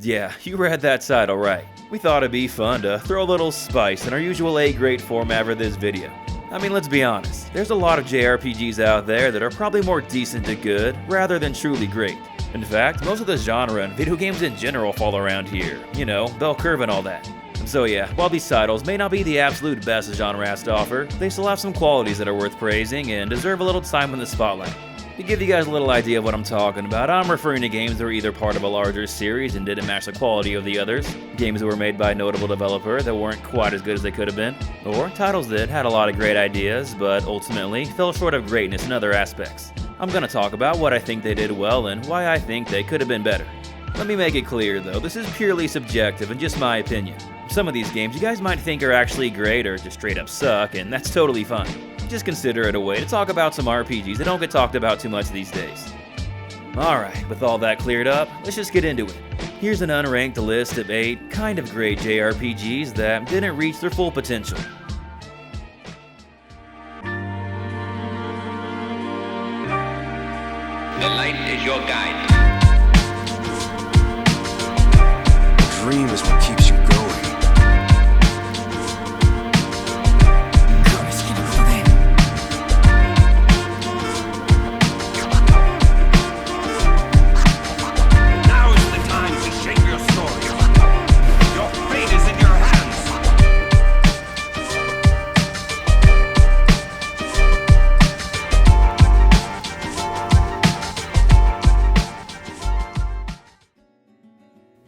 Yeah, you read that title right. We thought it'd be fun to throw a little spice in our usual A-grade format for this video. I mean, let's be honest, there's a lot of JRPGs out there that are probably more decent to good, rather than truly great. In fact, most of the genre and video games in general fall around here. You know, bell curve and all that. So yeah, while these titles may not be the absolute best the genre has to offer, they still have some qualities that are worth praising and deserve a little time in the spotlight. To give you guys a little idea of what I'm talking about, I'm referring to games that were either part of a larger series and didn't match the quality of the others, games that were made by a notable developer that weren't quite as good as they could have been, or titles that had a lot of great ideas but ultimately fell short of greatness in other aspects. I'm gonna talk about what I think they did well and why I think they could have been better. Let me make it clear though, this is purely subjective and just my opinion. Some of these games you guys might think are actually great or just straight up suck, and that's totally fine. Just consider it a way to talk about some RPGs that don't get talked about too much these days. Alright, with all that cleared up, let's just get into it. Here's an unranked list of 8 kind of great JRPGs that didn't reach their full potential. The light is your guide. A dream is what keeps you going. Now is the time to shape your story. Your fate is in your hands.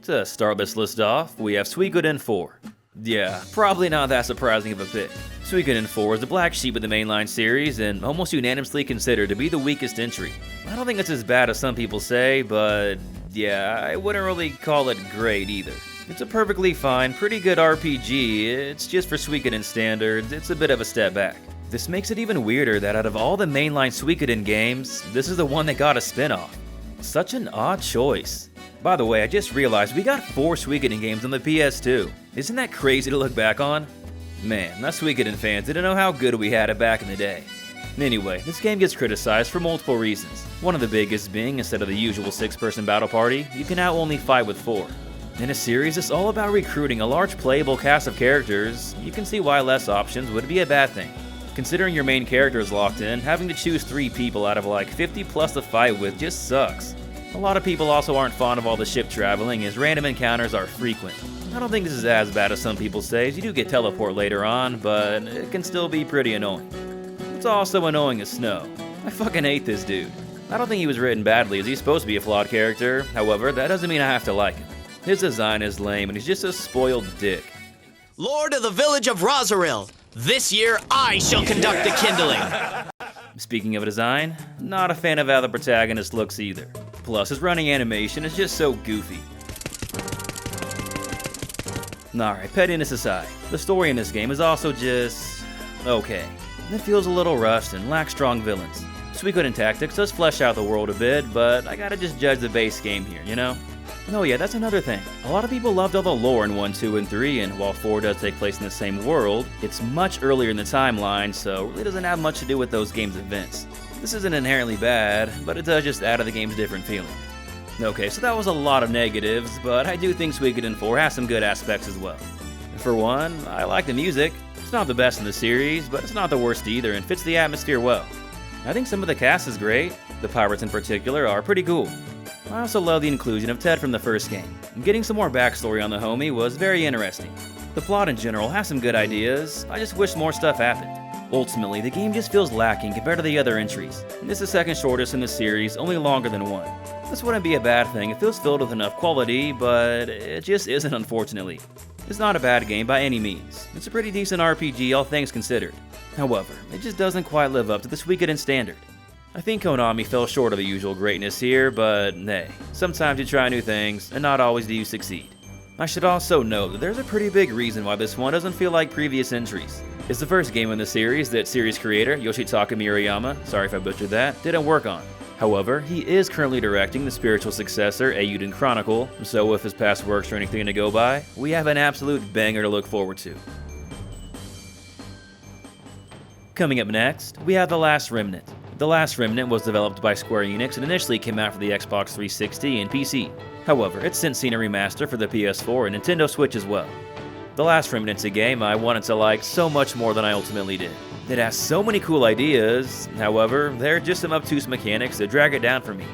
To start this list off, we have Suikoden 4. Yeah, probably not that surprising of a pick. Suikoden 4 is the black sheep of the mainline series and almost unanimously considered to be the weakest entry. I don't think it's as bad as some people say, but yeah, I wouldn't really call it great either. It's a perfectly fine, pretty good RPG, it's just for Suikoden standards, it's a bit of a step back. This makes it even weirder that out of all the mainline Suikoden games, this is the one that got a spin-off. Such an odd choice. By the way, I just realized we got 4 Suikoden games on the PS2. Isn't that crazy to look back on? Man, us Suikoden fans didn't know how good we had it back in the day. Anyway, this game gets criticized for multiple reasons. One of the biggest being, instead of the usual 6-person battle party, you can now only fight with 4. In a series that's all about recruiting a large playable cast of characters, you can see why less options would be a bad thing. Considering your main character is locked in, having to choose 3 people out of like 50 plus to fight with just sucks. A lot of people also aren't fond of all the ship traveling, as random encounters are frequent. I don't think this is as bad as some people say, as you do get teleport later on, but it can still be pretty annoying. It's also annoying as snow. I fucking hate this dude. I don't think he was written badly, as he's supposed to be a flawed character, however, that doesn't mean I have to like him. His design is lame and he's just a spoiled dick. Lord of the village of Rosaril, this year I shall conduct the kindling. Speaking of design, not a fan of how the protagonist looks either. Plus, his running animation is just so goofy. Alright, pettiness aside, the story in this game is also just okay. It feels a little rushed and lacks strong villains. Suikoden Tactics does flesh out the world a bit, but I gotta just judge the base game here, you know? Oh yeah, that's another thing. A lot of people loved all the lore in 1, 2, and 3, and while 4 does take place in the same world, it's much earlier in the timeline, so it really doesn't have much to do with those games' events. This isn't inherently bad, but it does just add to the game's different feeling. Okay, so that was a lot of negatives, but I do think Suikoden 4 has some good aspects as well. For one, I like the music. It's not the best in the series, but it's not the worst either and fits the atmosphere well. I think some of the cast is great. The pirates in particular are pretty cool. I also love the inclusion of Ted from the first game. Getting some more backstory on the homie was very interesting. The plot in general has some good ideas, I just wish more stuff happened. Ultimately, the game just feels lacking compared to the other entries. This is the second shortest in the series, only longer than 1. This wouldn't be a bad thing, it feels filled with enough quality, but it just isn't unfortunately. It's not a bad game by any means. It's a pretty decent RPG, all things considered. However, it just doesn't quite live up to the Suikoden standard. I think Konami fell short of the usual greatness here, but hey, sometimes you try new things, and not always do you succeed. I should also note that there's a pretty big reason why this one doesn't feel like previous entries. It's the first game in the series that series creator Yoshitaka Murayama, sorry if I butchered that, didn't work on. However, he is currently directing the spiritual successor, Eiyuden Chronicle, so with his past works or anything to go by, we have an absolute banger to look forward to. Coming up next, we have The Last Remnant. The Last Remnant was developed by Square Enix and initially came out for the Xbox 360 and PC. However, it's since seen a remaster for the PS4 and Nintendo Switch as well. The Last Remnant's a game I wanted to like so much more than I ultimately did. It has so many cool ideas, however, there are just some obtuse mechanics that drag it down for me.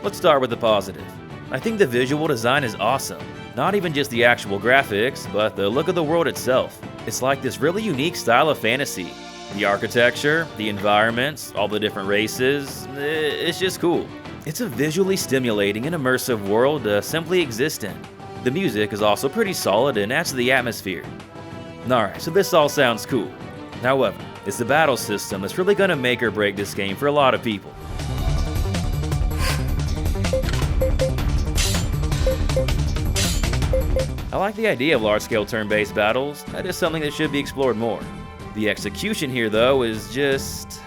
Let's start with the positive. I think the visual design is awesome. Not even just the actual graphics, but the look of the world itself. It's like this really unique style of fantasy. The architecture, the environments, all the different races, it's just cool. It's a visually stimulating and immersive world to simply exist in. The music is also pretty solid and adds to the atmosphere. Alright, so this all sounds cool. However, it's the battle system that's really gonna make or break this game for a lot of people. I like the idea of large-scale turn-based battles. That is something that should be explored more. The execution here, though, is just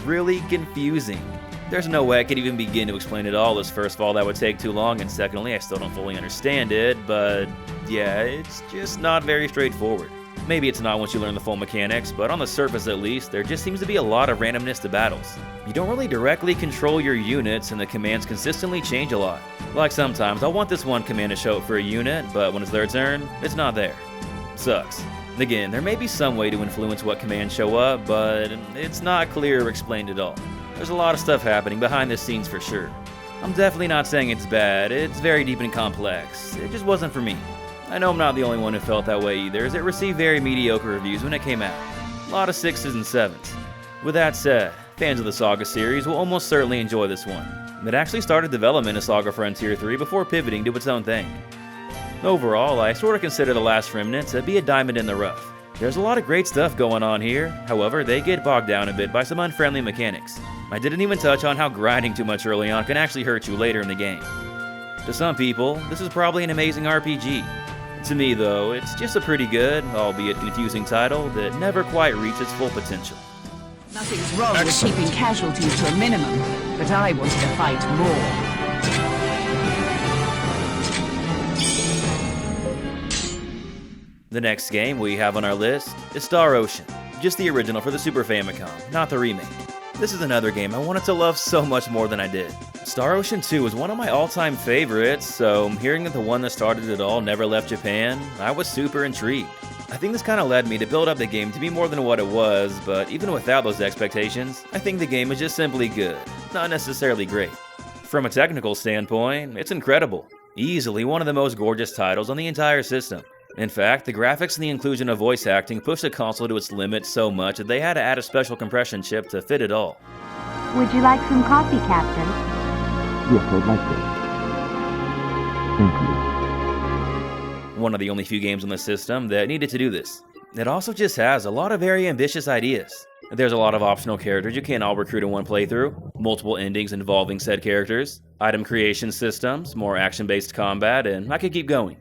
really confusing. There's no way I could even begin to explain it all, as first of all, that would take too long, and secondly, I still don't fully understand it, but yeah, it's just not very straightforward. Maybe it's not once you learn the full mechanics, but on the surface at least, there just seems to be a lot of randomness to battles. You don't really directly control your units, and the commands consistently change a lot. Like sometimes, I want this one command to show up for a unit, but when it's their turn, it's not there. Sucks. Again, there may be some way to influence what commands show up, but it's not clear or explained at all. There's a lot of stuff happening behind the scenes for sure. I'm definitely not saying it's bad, it's very deep and complex. It just wasn't for me. I know I'm not the only one who felt that way either, as it received very mediocre reviews when it came out. A lot of 6s and 7s. With that said, fans of the Saga series will almost certainly enjoy this one. It actually started development of Saga Frontier 3 before pivoting to its own thing. Overall, I sort of consider The Last Remnant to be a diamond in the rough. There's a lot of great stuff going on here, however, they get bogged down a bit by some unfriendly mechanics. I didn't even touch on how grinding too much early on can actually hurt you later in the game. To some people, this is probably an amazing RPG. To me though, it's just a pretty good, albeit confusing title that never quite reached its full potential. Nothing's wrong with keeping casualties to a minimum, but I wanted to fight more. The next game we have on our list is Star Ocean, just the original for the Super Famicom, not the remake. This is another game I wanted to love so much more than I did. Star Ocean 2 was one of my all-time favorites, so hearing that the one that started it all never left Japan, I was super intrigued. I think this kind of led me to build up the game to be more than what it was, but even without those expectations, I think the game is just simply good, not necessarily great. From a technical standpoint, it's incredible. Easily one of the most gorgeous titles on the entire system. In fact, the graphics and the inclusion of voice acting pushed the console to its limit so much that they had to add a special compression chip to fit it all. Would you like some coffee, Captain? Yes, I'd like that. Thank you. One of the only few games on the system that needed to do this. It also just has a lot of very ambitious ideas. There's a lot of optional characters you can't all recruit in one playthrough, multiple endings involving said characters, item creation systems, more action-based combat, and I could keep going.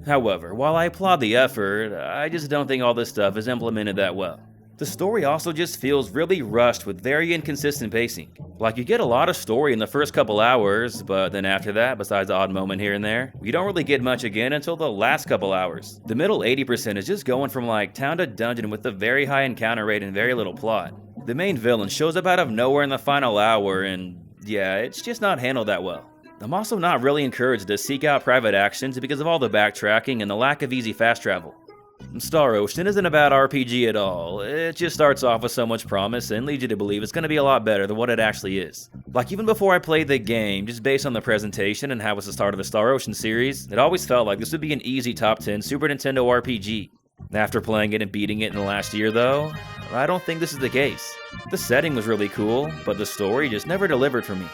However, while I applaud the effort, I just don't think all this stuff is implemented that well. The story also just feels really rushed with very inconsistent pacing. Like you get a lot of story in the first couple hours, but then after that, besides the odd moment here and there, you don't really get much again until the last couple hours. The middle 80% is just going from like town to dungeon with a very high encounter rate and very little plot. The main villain shows up out of nowhere in the final hour and yeah, it's just not handled that well. I'm also not really encouraged to seek out private actions because of all the backtracking and the lack of easy fast travel. Star Ocean isn't a bad RPG at all, it just starts off with so much promise and leads you to believe it's going to be a lot better than what it actually is. Like even before I played the game, just based on the presentation and how it's the start of the Star Ocean series, it always felt like this would be an easy top 10 Super Nintendo RPG. After playing it and beating it in the last year though, I don't think this is the case. The setting was really cool, but the story just never delivered for me.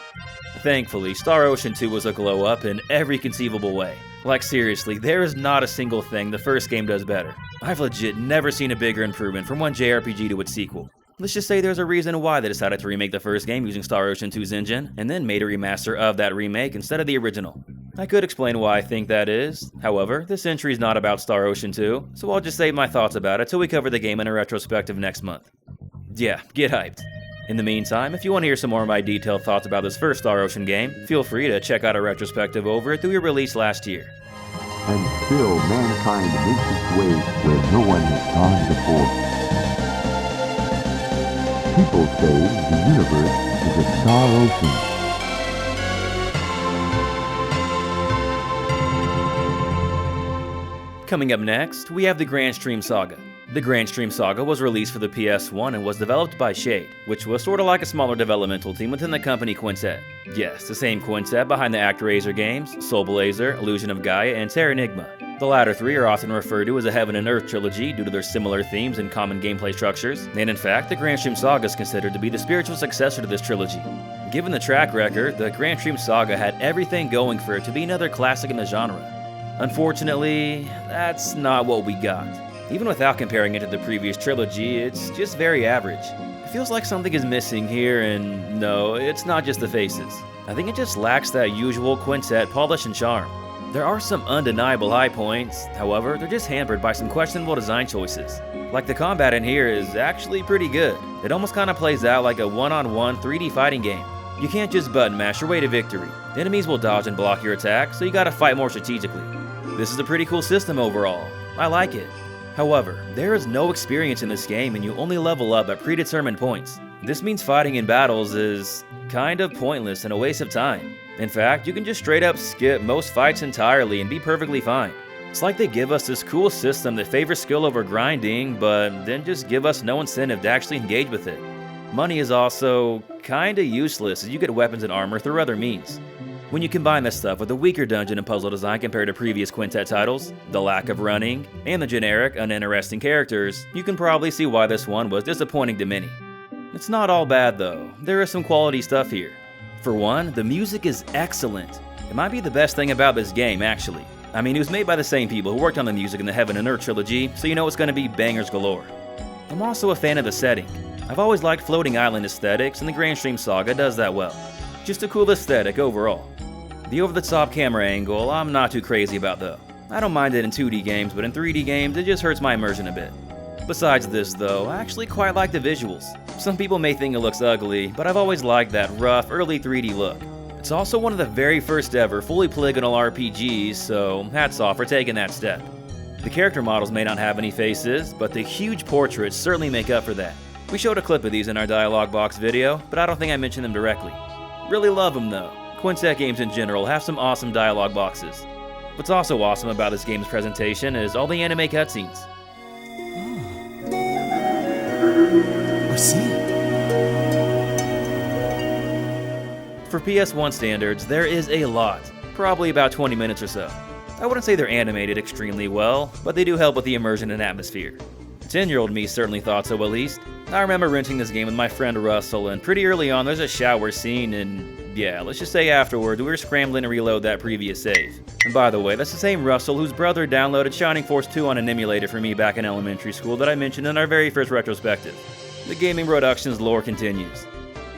Thankfully, Star Ocean 2 was a glow up in every conceivable way. Like seriously, there is not a single thing the first game does better. I've legit never seen a bigger improvement from one JRPG to its sequel. Let's just say there's a reason why they decided to remake the first game using Star Ocean 2's engine, and then made a remaster of that remake instead of the original. I could explain why I think that is, however, this entry is not about Star Ocean 2, so I'll just save my thoughts about it till we cover the game in a retrospective next month. Yeah, get hyped. In the meantime, if you want to hear some more of my detailed thoughts about this first Star Ocean game, feel free to check out a retrospective over it that we released last year. And still mankind makes its way where no one has gone before. People say the universe is a star ocean. Coming up next, we have the Granstream Saga. The Granstream Saga was released for the PS1 and was developed by Shade, which was sorta like a smaller developmental team within the company Quintet. Yes, the same Quintet behind the ActRaiser games, Soul Blazer, Illusion of Gaia, and Terra Enigma. The latter three are often referred to as a Heaven and Earth trilogy due to their similar themes and common gameplay structures, and in fact, the Granstream Saga is considered to be the spiritual successor to this trilogy. Given the track record, the Granstream Saga had everything going for it to be another classic in the genre. Unfortunately, that's not what we got. Even without comparing it to the previous trilogy, it's just very average. It feels like something is missing here, and no, it's not just the faces. I think it just lacks that usual Quintet polish and charm. There are some undeniable high points, however, they're just hampered by some questionable design choices. Like the combat in here is actually pretty good. It almost kinda plays out like a one-on-one 3D fighting game. You can't just button mash your way to victory. Enemies will dodge and block your attacks, so you gotta fight more strategically. This is a pretty cool system overall. I like it. However, there is no experience in this game and you only level up at predetermined points. This means fighting in battles is kind of pointless and a waste of time. In fact, you can just straight up skip most fights entirely and be perfectly fine. It's like they give us this cool system that favors skill over grinding, but then just give us no incentive to actually engage with it. Money is also kinda useless as you get weapons and armor through other means. When you combine this stuff with a weaker dungeon and puzzle design compared to previous Quintet titles, the lack of running, and the generic, uninteresting characters, you can probably see why this one was disappointing to many. It's not all bad though, there is some quality stuff here. For one, the music is excellent. It might be the best thing about this game, actually. I mean, it was made by the same people who worked on the music in the Heaven and Earth trilogy, so you know it's gonna be bangers galore. I'm also a fan of the setting. I've always liked floating island aesthetics, and the Granstream Saga does that well. Just a cool aesthetic overall. The over-the-top camera angle, I'm not too crazy about though. I don't mind it in 2D games, but in 3D games, it just hurts my immersion a bit. Besides this though, I actually quite like the visuals. Some people may think it looks ugly, but I've always liked that rough, early 3D look. It's also one of the very first ever fully polygonal RPGs, so hats off for taking that step. The character models may not have any faces, but the huge portraits certainly make up for that. We showed a clip of these in our dialogue box video, but I don't think I mentioned them directly. Really love them though. Quintet games in general have some awesome dialogue boxes. What's also awesome about this game's presentation is all the anime cutscenes. I see. For PS1 standards, there is a lot, probably about 20 minutes or so. I wouldn't say they're animated extremely well, but they do help with the immersion and atmosphere. 10-year-old me certainly thought so at least. I remember renting this game with my friend Russell, and pretty early on there's a shower scene, and yeah, let's just say afterwards we were scrambling to reload that previous save. And by the way, that's the same Russell whose brother downloaded Shining Force 2 on an emulator for me back in elementary school that I mentioned in our very first retrospective. The Gaming Productions lore continues.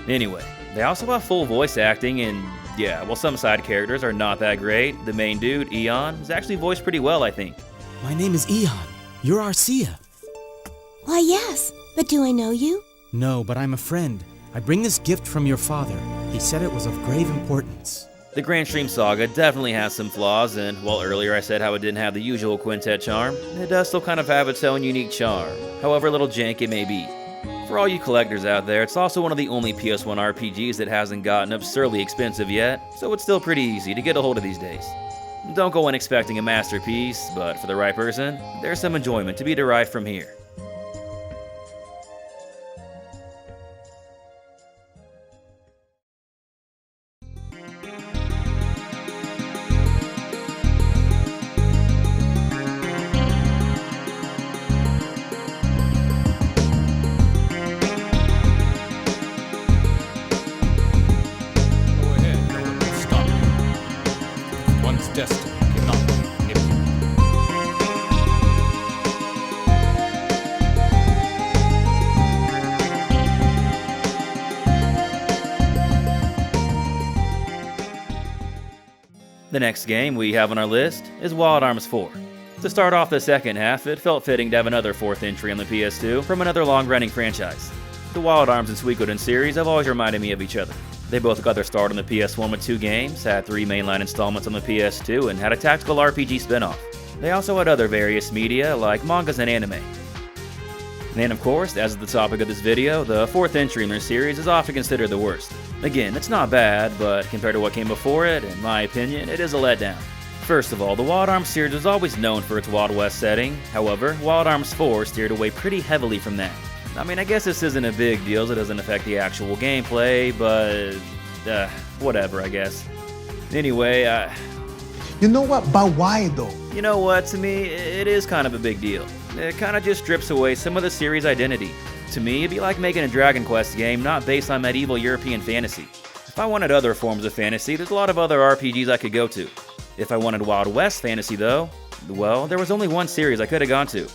Anyway, they also have full voice acting, and yeah, while some side characters are not that great, the main dude, Eon, is actually voiced pretty well, I think. My name is Eon. You're Arcia. Why, yes, but do I know you? No, but I'm a friend. I bring this gift from your father. He said it was of grave importance. The Granstream Saga definitely has some flaws, and while earlier I said how it didn't have the usual Quintet charm, it does still kind of have its own unique charm, however little jank it may be. For all you collectors out there, it's also one of the only PS1 RPGs that hasn't gotten absurdly expensive yet, so it's still pretty easy to get a hold of these days. Don't go in expecting a masterpiece, but for the right person, there's some enjoyment to be derived from here. The next game we have on our list is Wild Arms 4. To start off the second half, it felt fitting to have another fourth entry on the PS2 from another long-running franchise. The Wild Arms and Suikoden series have always reminded me of each other. They both got their start on the PS1 with 2 games, had 3 mainline installments on the PS2, and had a tactical RPG spin-off. They also had other various media like mangas and anime. And of course, as is the topic of this video, the fourth entry in their series is often considered the worst. Again, it's not bad, but compared to what came before it, in my opinion, it is a letdown. First of all, the Wild Arms series was always known for its Wild West setting. However, Wild Arms 4 steered away pretty heavily from that. I mean, I guess this isn't a big deal as it doesn't affect the actual gameplay, but whatever, I guess. Anyway, You know what? But why though? you know what, to me, it is kind of a big deal. It kind of just strips away some of the series' identity. To me, it'd be like making a Dragon Quest game not based on medieval European fantasy. If I wanted other forms of fantasy, there's a lot of other RPGs I could go to. If I wanted Wild West fantasy though, well, there was only one series I could have gone to.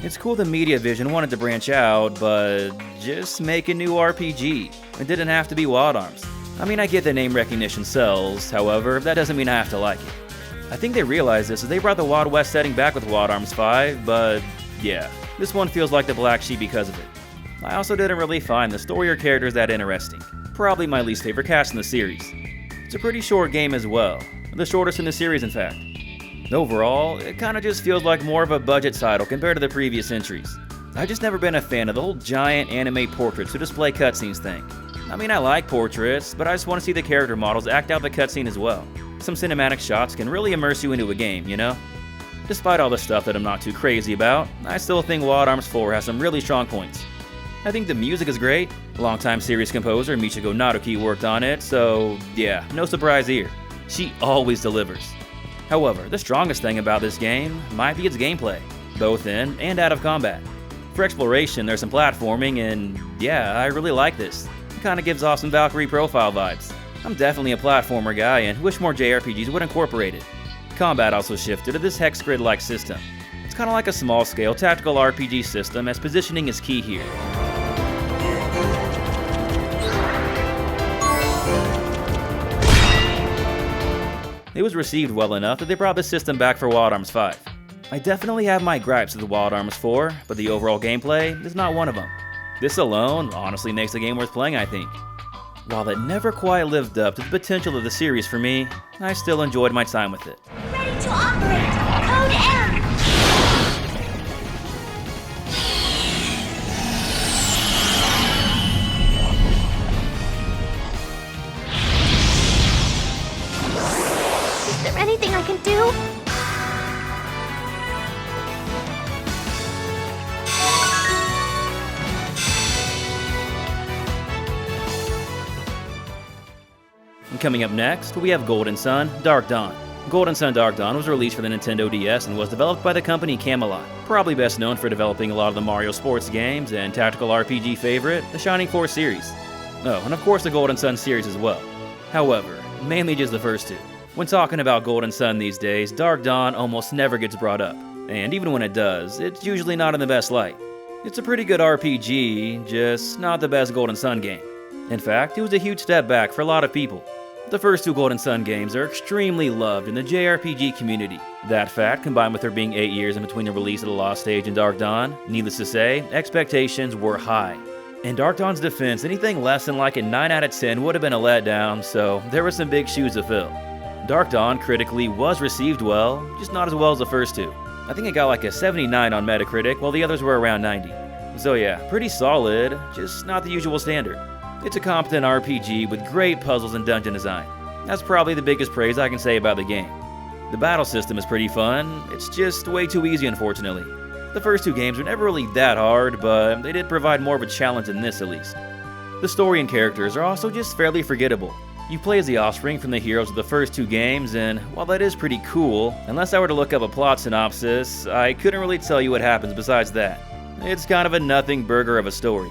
It's cool the Media Vision wanted to branch out, but just make a new RPG. It didn't have to be Wild Arms. I mean, I get the name recognition sells, however, that doesn't mean I have to like it. I think they realized this as they brought the Wild West setting back with Wild Arms 5, but yeah, this one feels like the black sheep because of it. I also didn't really find the story or characters that interesting. Probably my least favorite cast in the series. It's a pretty short game as well, the shortest in the series in fact. Overall, it kinda just feels like more of a budget title compared to the previous entries. I've just never been a fan of the whole giant anime portraits to display cutscenes thing. I mean, I like portraits, but I just want to see the character models act out the cutscene as well. Some cinematic shots can really immerse you into a game, you know? Despite all the stuff that I'm not too crazy about, I still think Wild Arms 4 has some really strong points. I think the music is great. Longtime series composer Michiko Naruki worked on it, so yeah, no surprise here. She always delivers. However, the strongest thing about this game might be its gameplay, both in and out of combat. For exploration, there's some platforming, and yeah, I really like this. It kinda gives off some Valkyrie profile vibes. I'm definitely a platformer guy and wish more JRPGs would incorporate it. Combat also shifted to this hex grid-like system. It's kinda like a small-scale tactical RPG system as positioning is key here. It was received well enough that they brought the system back for Wild Arms 5. I definitely have my gripes with the Wild Arms 4, but the overall gameplay is not one of them. This alone honestly makes the game worth playing, I think. While it never quite lived up to the potential of the series for me, I still enjoyed my time with it. Ready to operate! Code M! Is there anything I can do? And coming up next, we have Golden Sun Dark Dawn. Golden Sun Dark Dawn was released for the Nintendo DS and was developed by the company Camelot, probably best known for developing a lot of the Mario sports games and tactical RPG favorite, the Shining Force series. Oh, and of course the Golden Sun series as well. However, mainly just the first two. When talking about Golden Sun these days, Dark Dawn almost never gets brought up, and even when it does, it's usually not in the best light. It's a pretty good RPG, just not the best Golden Sun game. In fact, it was a huge step back for a lot of people. The first two Golden Sun games are extremely loved in the JRPG community. That fact, combined with there being 8 years in between the release of The Lost Stage and Dark Dawn, needless to say, expectations were high. In Dark Dawn's defense, anything less than like a 9 out of 10 would have been a letdown, so there were some big shoes to fill. Dark Dawn critically was received well, just not as well as the first two. I think it got like a 79 on Metacritic, while the others were around 90. So yeah, pretty solid, just not the usual standard. It's a competent RPG with great puzzles and dungeon design. That's probably the biggest praise I can say about the game. The battle system is pretty fun, it's just way too easy unfortunately. The first two games were never really that hard, but they did provide more of a challenge than this at least. The story and characters are also just fairly forgettable. You play as the offspring from the heroes of the first two games, and while that is pretty cool, unless I were to look up a plot synopsis, I couldn't really tell you what happens besides that. It's kind of a nothing burger of a story.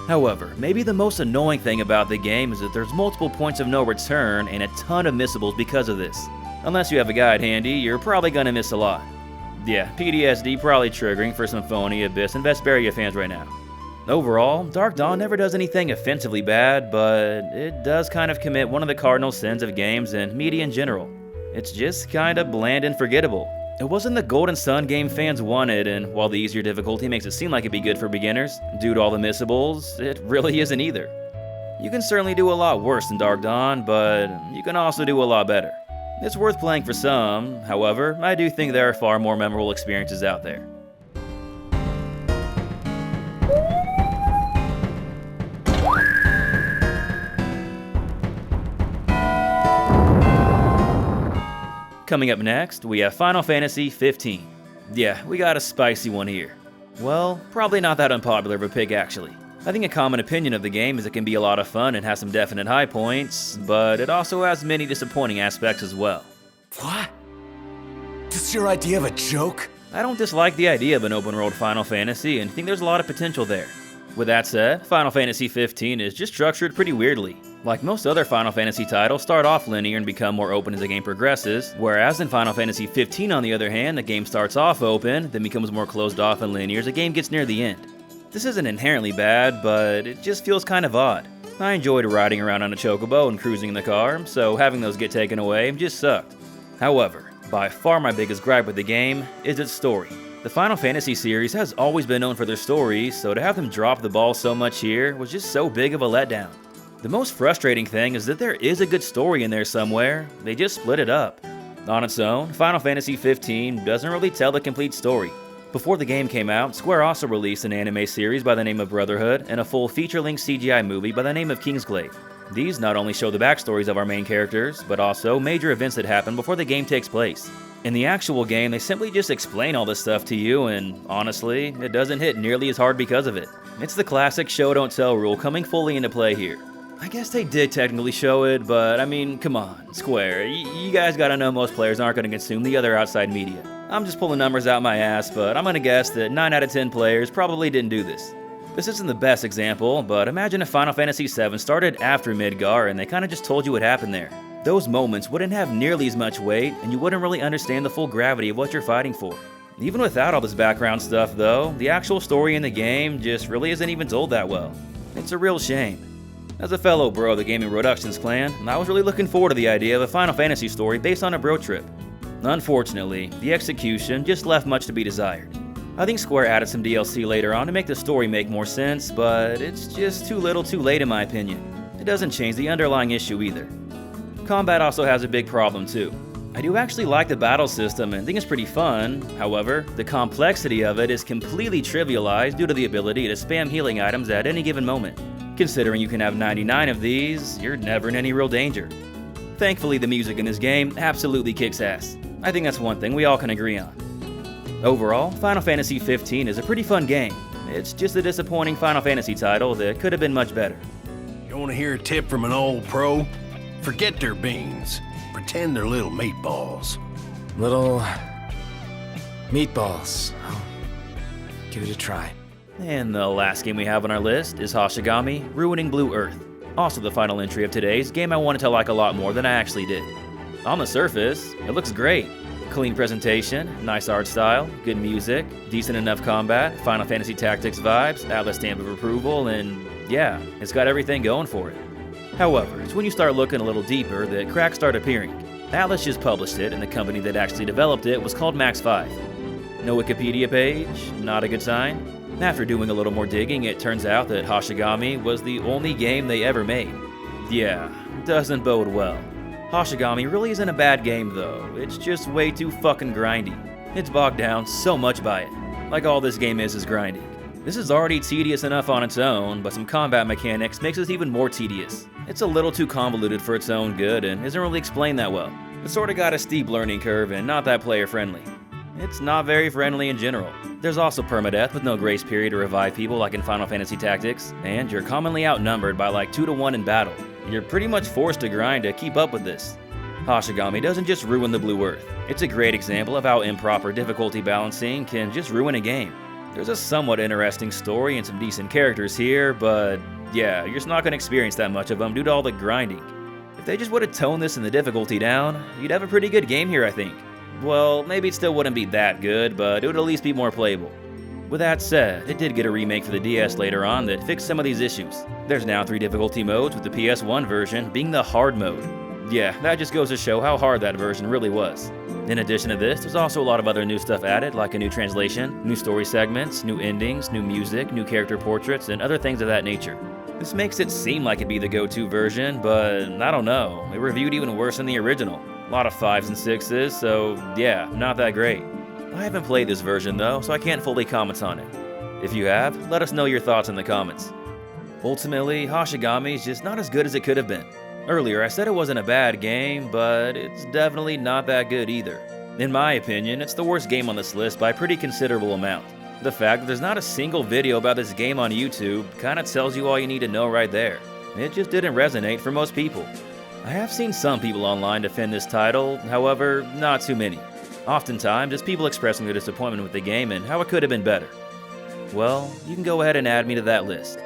However, maybe the most annoying thing about the game is that there's multiple points of no return and a ton of missables because of this. Unless you have a guide handy, you're probably gonna miss a lot. Yeah, PTSD probably triggering for some phony Abyss and Vesperia fans right now. Overall, Dark Dawn never does anything offensively bad, but it does kind of commit one of the cardinal sins of games and media in general. It's just kinda bland and forgettable. It wasn't the Golden Sun game fans wanted, and while the easier difficulty makes it seem like it'd be good for beginners, due to all the missables, it really isn't either. You can certainly do a lot worse than Dark Dawn, but you can also do a lot better. It's worth playing for some, however, I do think there are far more memorable experiences out there. Coming up next, we have Final Fantasy 15. Yeah, we got a spicy one here. Well, probably not that unpopular of a pick actually. I think a common opinion of the game is it can be a lot of fun and has some definite high points, but it also has many disappointing aspects as well. What? This your idea of a joke? I don't dislike the idea of an open world Final Fantasy and think there's a lot of potential there. With that said, Final Fantasy 15 is just structured pretty weirdly. Like most other Final Fantasy titles, start off linear and become more open as the game progresses, whereas in Final Fantasy 15 on the other hand, the game starts off open, then becomes more closed off and linear as the game gets near the end. This isn't inherently bad, but it just feels kind of odd. I enjoyed riding around on a chocobo and cruising in the car, so having those get taken away just sucked. However, by far my biggest gripe with the game is its story. The Final Fantasy series has always been known for their stories, so to have them drop the ball so much here was just so big of a letdown. The most frustrating thing is that there is a good story in there somewhere, they just split it up. On its own, Final Fantasy 15 doesn't really tell the complete story. Before the game came out, Square also released an anime series by the name of Brotherhood and a full feature-length CGI movie by the name of Kingsglaive. These not only show the backstories of our main characters, but also major events that happen before the game takes place. In the actual game, they simply just explain all this stuff to you, and honestly, it doesn't hit nearly as hard because of it. It's the classic show don't tell rule coming fully into play here. I guess they did technically show it, but I mean, come on, Square, you guys gotta know most players aren't gonna consume the other outside media. I'm just pulling numbers out my ass, but I'm gonna guess that 9 out of 10 players probably didn't do this. This isn't the best example, but imagine if Final Fantasy VII started after Midgar and they kinda just told you what happened there. Those moments wouldn't have nearly as much weight, and you wouldn't really understand the full gravity of what you're fighting for. Even without all this background stuff though, the actual story in the game just really isn't even told that well. It's a real shame. As a fellow bro of the Gaming Productions clan, I was really looking forward to the idea of a Final Fantasy story based on a bro trip. Unfortunately, the execution just left much to be desired. I think Square added some DLC later on to make the story make more sense, but it's just too little too late in my opinion. It doesn't change the underlying issue either. Combat also has a big problem too. I do actually like the battle system and think it's pretty fun, however, the complexity of it is completely trivialized due to the ability to spam healing items at any given moment. Considering you can have 99 of these, you're never in any real danger. Thankfully, the music in this game absolutely kicks ass. I think that's one thing we all can agree on. Overall, Final Fantasy 15 is a pretty fun game. It's just a disappointing Final Fantasy title that could have been much better. You want to hear a tip from an old pro? Forget their beans. Pretend they're little meatballs. Little meatballs. I'll give it a try. And the last game we have on our list is Hoshigami, Ruining Blue Earth. Also the final entry of today's game I wanted to like a lot more than I actually did. On the surface, it looks great. Clean presentation, nice art style, good music, decent enough combat, Final Fantasy Tactics vibes, Atlas stamp of approval, and yeah, it's got everything going for it. However, it's when you start looking a little deeper that cracks start appearing. Atlas just published it, and the company that actually developed it was called Max 5. No Wikipedia page, not a good sign. After doing a little more digging, it turns out that Hoshigami was the only game they ever made. Yeah, doesn't bode well. Hoshigami really isn't a bad game though, it's just way too fucking grindy. It's bogged down so much by it. Like all this game is grinding. This is already tedious enough on its own, but some combat mechanics makes it even more tedious. It's a little too convoluted for its own good and isn't really explained that well. It's sorta got a steep learning curve and not that player friendly. It's not very friendly in general. There's also permadeath with no grace period to revive people like in Final Fantasy Tactics, and you're commonly outnumbered by like 2 to 1 in battle. You're pretty much forced to grind to keep up with this. Hoshigami doesn't just ruin the Blue Earth. It's a great example of how improper difficulty balancing can just ruin a game. There's a somewhat interesting story and some decent characters here, but yeah, you're just not going to experience that much of them due to all the grinding. If they just would have toned this and the difficulty down, you'd have a pretty good game here, I think. Well, maybe it still wouldn't be that good, but it would at least be more playable. With that said, it did get a remake for the DS later on that fixed some of these issues. There's now 3 difficulty modes, with the PS1 version being the hard mode. Yeah, that just goes to show how hard that version really was. In addition to this, there's also a lot of other new stuff added, like a new translation, new story segments, new endings, new music, new character portraits, and other things of that nature. This makes it seem like it'd be the go-to version, but I don't know, it reviewed even worse than the original. A lot of 5s and 6s, so yeah, not that great. I haven't played this version though, so I can't fully comment on it. If you have, let us know your thoughts in the comments. Ultimately, Hoshigami is just not as good as it could have been. Earlier, I said it wasn't a bad game, but it's definitely not that good either. In my opinion, it's the worst game on this list by a pretty considerable amount. The fact that there's not a single video about this game on YouTube kinda tells you all you need to know right there. It just didn't resonate for most people. I have seen some people online defend this title, however, not too many. Oftentimes, it's people expressing their disappointment with the game and how it could have been better. Well, you can go ahead and add me to that list.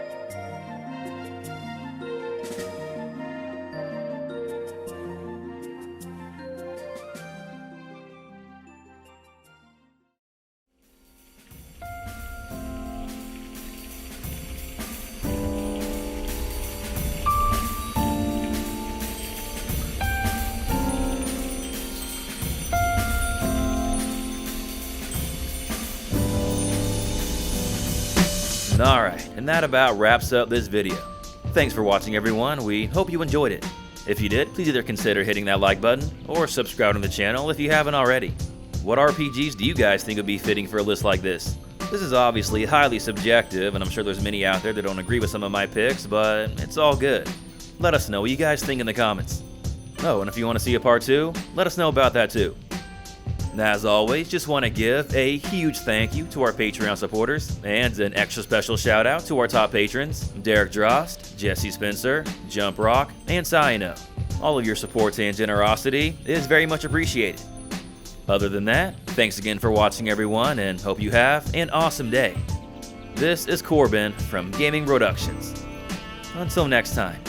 Alright, and that about wraps up this video. Thanks for watching everyone, we hope you enjoyed it. If you did, please either consider hitting that like button, or subscribing to the channel if you haven't already. What RPGs do you guys think would be fitting for a list like this? This is obviously highly subjective, and I'm sure there's many out there that don't agree with some of my picks, but it's all good. Let us know what you guys think in the comments. Oh, and if you want to see a part 2, let us know about that too. As always, just want to give a huge thank you to our Patreon supporters, and an extra special shout out to our top patrons, Derek Drost, Jesse Spencer, Jump Rock, and Saino. All of your support and generosity is very much appreciated. Other than that, thanks again for watching everyone, and hope you have an awesome day. This is Corbin from Gaming Productions. Until next time.